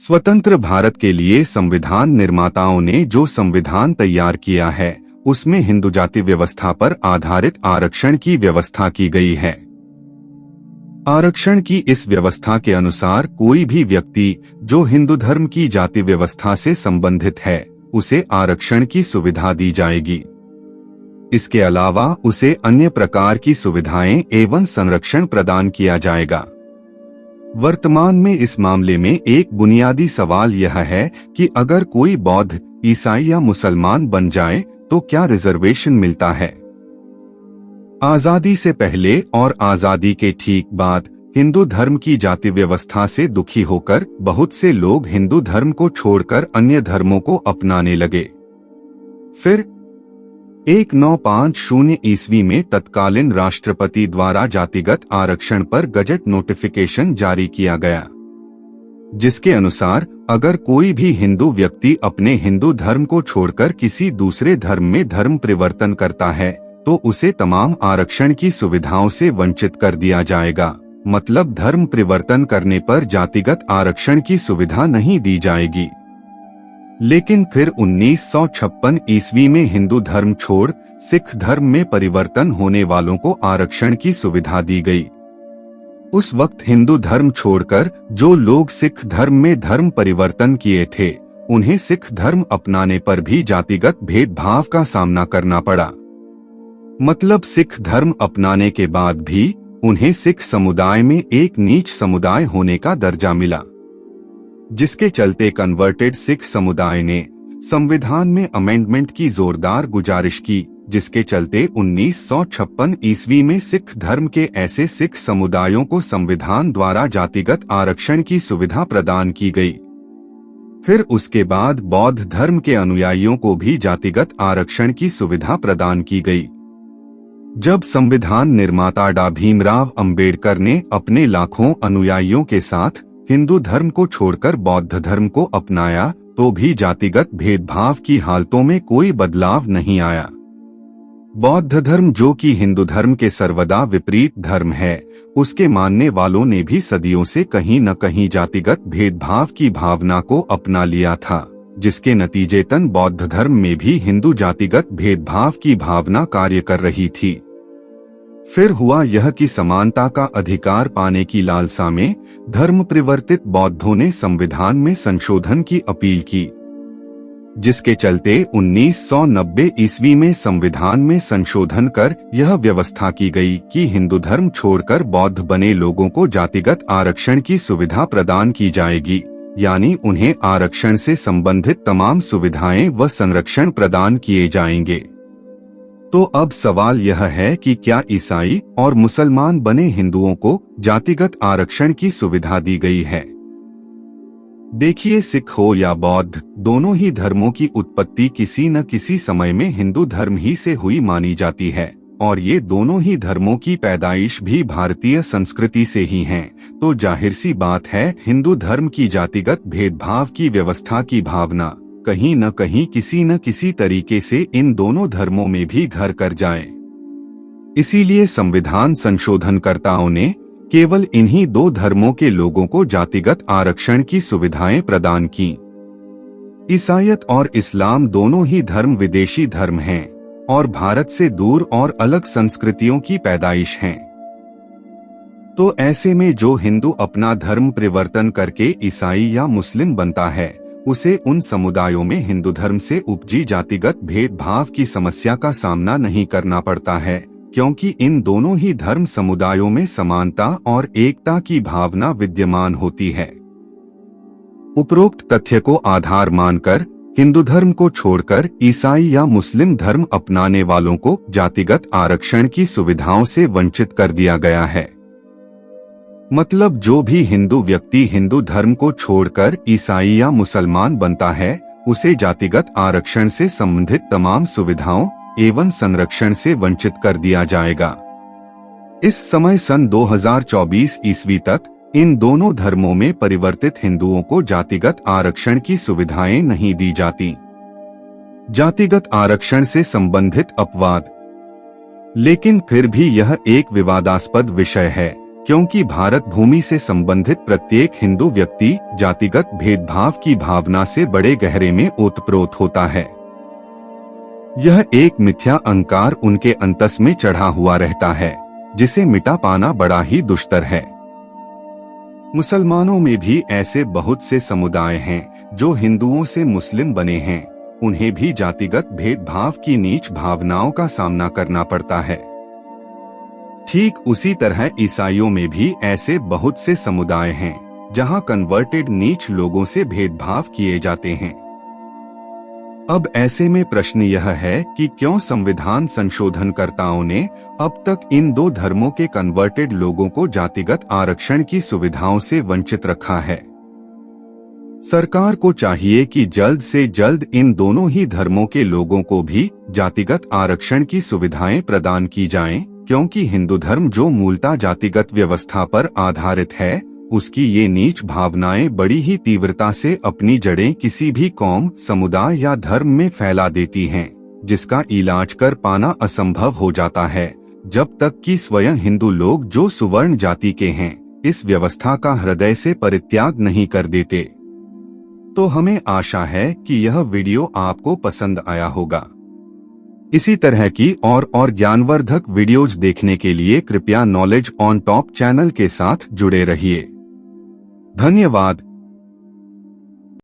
स्वतंत्र भारत के लिए संविधान निर्माताओं ने जो संविधान तैयार किया है उसमें हिंदू जाति व्यवस्था पर आधारित आरक्षण की व्यवस्था की गई है। आरक्षण की इस व्यवस्था के अनुसार कोई भी व्यक्ति जो हिंदू धर्म की जाति व्यवस्था से संबंधित है उसे आरक्षण की सुविधा दी जाएगी। इसके अलावा उसे अन्य प्रकार की सुविधाएं एवं संरक्षण प्रदान किया जाएगा। वर्तमान में इस मामले में एक बुनियादी सवाल यह है कि अगर कोई बौद्ध, ईसाई या मुसलमान बन जाए तो क्या रिजर्वेशन मिलता है। आजादी से पहले और आजादी के ठीक बाद हिंदू धर्म की जाति व्यवस्था से दुखी होकर बहुत से लोग हिंदू धर्म को छोड़कर अन्य धर्मों को अपनाने लगे। फिर 1950 ईस्वी में तत्कालीन राष्ट्रपति द्वारा जातिगत आरक्षण पर गजट नोटिफिकेशन जारी किया गया, जिसके अनुसार अगर कोई भी हिंदू व्यक्ति अपने हिंदू धर्म को छोड़कर किसी दूसरे धर्म में धर्म परिवर्तन करता है तो उसे तमाम आरक्षण की सुविधाओं से वंचित कर दिया जाएगा। मतलब धर्म परिवर्तन करने पर जातिगत आरक्षण की सुविधा नहीं दी जाएगी। लेकिन फिर 1956 ईस्वी में हिंदू धर्म छोड़ सिख धर्म में परिवर्तन होने वालों को आरक्षण की सुविधा दी गई। उस वक्त हिंदू धर्म छोड़कर जो लोग सिख धर्म में धर्म परिवर्तन किए थे उन्हें सिख धर्म अपनाने पर भी जातिगत भेदभाव का सामना करना पड़ा। मतलब सिख धर्म अपनाने के बाद भी उन्हें सिख समुदाय में एक नीच समुदाय होने का दर्जा मिला, जिसके चलते कन्वर्टेड सिख समुदाय ने संविधान में अमेंडमेंट की जोरदार गुजारिश की, जिसके चलते 1956 ईस्वी में सिख धर्म के ऐसे सिख समुदायों को संविधान द्वारा जातिगत आरक्षण की सुविधा प्रदान की गई। फिर उसके बाद बौद्ध धर्म के अनुयायियों को भी जातिगत आरक्षण की सुविधा प्रदान की गई। जब संविधान निर्माता डॉ भीमराव अंबेडकर ने अपने लाखों अनुयायियों के साथ हिंदू धर्म को छोड़कर बौद्ध धर्म को अपनाया तो भी जातिगत भेदभाव की हालतों में कोई बदलाव नहीं आया। बौद्ध धर्म जो कि हिंदू धर्म के सर्वदा विपरीत धर्म है, उसके मानने वालों ने भी सदियों से कहीं न कहीं जातिगत भेदभाव की भावना को अपना लिया था, जिसके नतीजेतन बौद्ध धर्म में भी हिंदू जातिगत भेदभाव की भावना कार्य कर रही थी। फिर हुआ यह कि समानता का अधिकार पाने की लालसा में धर्म परिवर्तित बौद्धों ने संविधान में संशोधन की अपील की, जिसके चलते 1990 ईस्वी में संविधान में संशोधन कर यह व्यवस्था की गई कि हिंदू धर्म छोड़कर बौद्ध बने लोगों को जातिगत आरक्षण की सुविधा प्रदान की जाएगी, यानी उन्हें आरक्षण से संबंधित तमाम सुविधाएं व संरक्षण प्रदान किए जाएंगे। तो अब सवाल यह है कि क्या ईसाई और मुसलमान बने हिंदुओं को जातिगत आरक्षण की सुविधा दी गई है। देखिए, सिख हो या बौद्ध, दोनों ही धर्मों की उत्पत्ति किसी न किसी समय में हिंदू धर्म ही से हुई मानी जाती है और ये दोनों ही धर्मों की पैदाइश भी भारतीय संस्कृति से ही है। तो जाहिर सी बात है हिंदू धर्म की जातिगत भेदभाव की व्यवस्था की भावना कहीं न कहीं किसी न किसी तरीके से इन दोनों धर्मों में भी घर कर जाए। इसीलिए संविधान संशोधनकर्ताओं ने केवल इन्हीं दो धर्मों के लोगों को जातिगत आरक्षण की सुविधाएं प्रदान की। ईसाईयत और इस्लाम दोनों ही धर्म विदेशी धर्म हैं और भारत से दूर और अलग संस्कृतियों की पैदाइश हैं। तो ऐसे में जो हिंदू अपना धर्म परिवर्तन करके ईसाई या मुस्लिम बनता है उसे उन समुदायों में हिंदू धर्म से उपजी जातिगत भेदभाव की समस्या का सामना नहीं करना पड़ता है, क्योंकि इन दोनों ही धर्म समुदायों में समानता और एकता की भावना विद्यमान होती है। उपरोक्त तथ्य को आधार मानकर हिंदू धर्म को छोड़कर ईसाई या मुस्लिम धर्म अपनाने वालों को जातिगत आरक्षण की सुविधाओं से वंचित कर दिया गया है। मतलब जो भी हिंदू व्यक्ति हिंदू धर्म को छोड़कर ईसाई या मुसलमान बनता है उसे जातिगत आरक्षण से संबंधित तमाम सुविधाओं एवं संरक्षण से वंचित कर दिया जाएगा। इस समय सन 2024 ईस्वी तक इन दोनों धर्मों में परिवर्तित हिंदुओं को जातिगत आरक्षण की सुविधाएं नहीं दी जाती। जातिगत आरक्षण से संबंधित अपवाद। लेकिन फिर भी यह एक विवादास्पद विषय है क्योंकि भारत भूमि से संबंधित प्रत्येक हिंदू व्यक्ति जातिगत भेदभाव की भावना से बड़े गहरे में ओतप्रोत होता है। यह एक मिथ्या अहंकार उनके अंतस में चढ़ा हुआ रहता है, जिसे मिटा पाना बड़ा ही दुष्तर है। मुसलमानों में भी ऐसे बहुत से समुदाय हैं जो हिंदुओं से मुस्लिम बने हैं, उन्हें भी जातिगत भेदभाव की नीच भावनाओं का सामना करना पड़ता है। ठीक उसी तरह ईसाइयों में भी ऐसे बहुत से समुदाय हैं जहां कन्वर्टेड नीच लोगों से भेदभाव किए जाते हैं। अब ऐसे में प्रश्न यह है कि क्यों संविधान संशोधनकर्ताओं ने अब तक इन दो धर्मों के कन्वर्टेड लोगों को जातिगत आरक्षण की सुविधाओं से वंचित रखा है। सरकार को चाहिए कि जल्द से जल्द इन दोनों ही धर्मों के लोगों को भी जातिगत आरक्षण की सुविधाएं प्रदान की जाएं, क्योंकि हिंदू धर्म जो मूलतः जातिगत व्यवस्था पर आधारित है, उसकी ये नीच भावनाएं बड़ी ही तीव्रता से अपनी जड़ें किसी भी कौम, समुदाय या धर्म में फैला देती हैं, जिसका इलाज कर पाना असंभव हो जाता है, जब तक कि स्वयं हिंदू लोग जो सुवर्ण जाति के हैं, इस व्यवस्था का हृदय से परित्याग नहीं कर देते। तो हमें आशा है कि यह वीडियो आपको पसंद आया होगा। इसी तरह की और ज्ञानवर्धक वीडियोज देखने के लिए कृपया नॉलेज ऑन टॉप चैनल के साथ जुड़े रहिए। धन्यवाद।